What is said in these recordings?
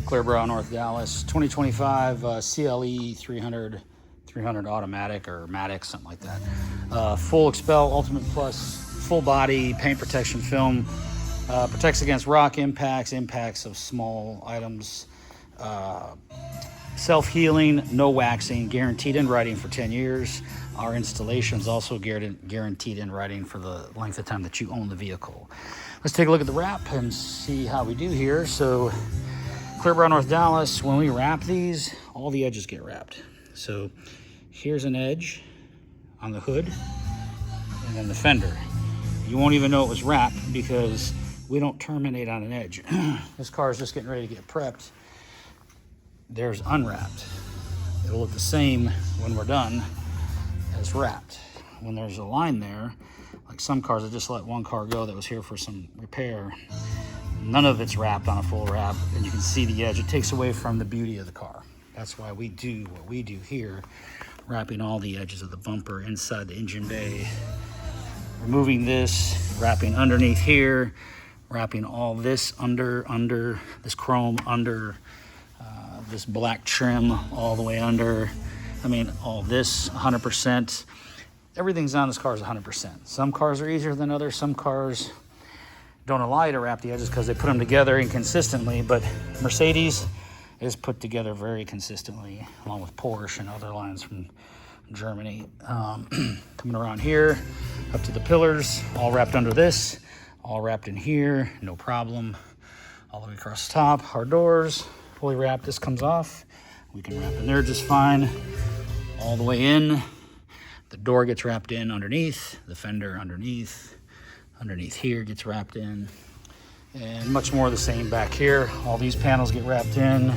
Clearbrow, North Dallas, 2025 CLE 300 automatic or matic, something like that. Full Xpel Ultimate Plus, full body paint protection film. Protects against rock impacts of small items. Self-healing, no waxing, guaranteed in writing for 10 years. Our installation is also guaranteed in writing for the length of time that you own the vehicle. Let's take a look at the wrap and see how we do here. So, Clearbrow, North Dallas, when we wrap these, all the edges get wrapped. So, here's an edge on the hood, and then the fender. You won't even know it was wrapped because we don't terminate on an edge. This car is just getting ready to get prepped. There's unwrapped. It'll look the same when we're done as wrapped. When there's a line there, like some cars, I just let one car go that was here for some repair. None of it's wrapped on a full wrap, and you can see the edge. It takes away from the beauty of the car. That's why we do what we do here, wrapping all the edges of the bumper inside the engine bay, removing this, wrapping underneath here, wrapping all this under this chrome under this black trim all the way under. I mean, all this 100%. Everything's on this car is 100%. Some cars are easier than others. Some cars don't allow you to wrap the edges because they put them together inconsistently, but Mercedes is put together very consistently, along with Porsche and other lines from Germany. Coming around here, up to the pillars, all wrapped under this, all wrapped in here, no problem. All the way across the top, our doors, fully wrapped. This comes off. We can wrap in there just fine. All the way in. The door gets wrapped in underneath. The fender underneath. Underneath here gets wrapped in. And much more the same back here. All these panels get wrapped in. All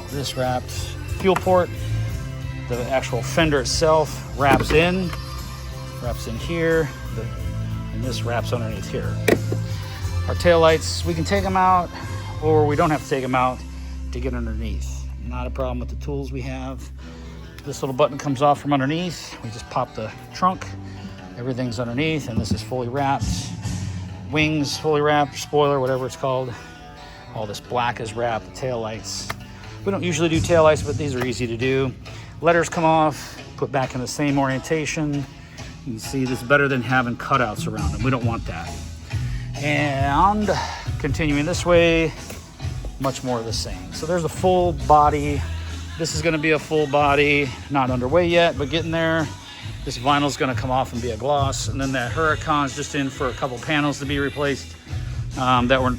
this wrapped. Fuel port. The actual fender itself wraps in. Wraps in here. And this wraps underneath here. Our taillights, we can take them out, or we don't have to take them out to get underneath. Not a problem with the tools we have. This little button comes off from underneath. We just pop the trunk. Everything's underneath, and this is fully wrapped. Wings fully wrapped, spoiler, whatever it's called. All this black is wrapped, the taillights. We don't usually do taillights, but these are easy to do. Letters come off, put back in the same orientation. You can see this is better than having cutouts around them. We don't want that. And continuing this way, much more of the same. So there's a full body. This is gonna be a full body, not underway yet, but getting there. This vinyl's gonna come off and be a gloss. And then that Huracan's just in for a couple panels to be replaced that were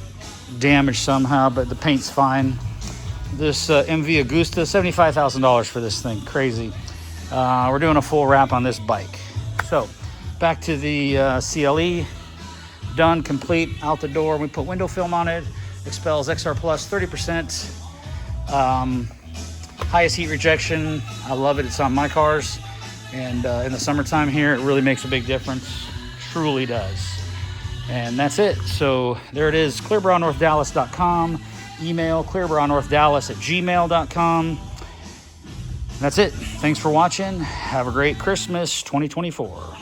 damaged somehow, but the paint's fine. This MV Agusta, $75,000 for this thing, crazy. We're doing a full wrap on this bike. So back to the CLE. Done, complete, out the door. We put window film on it. Xpel's XR Plus, 30%. Highest heat rejection. I love it. It's on my cars. And in the summertime here, it really makes a big difference. Truly does. And that's it. So there it is, clearbrownorthdallas.com. Email clearbrownorthdallas@gmail.com. That's it. Thanks for watching. Have a great Christmas 2024.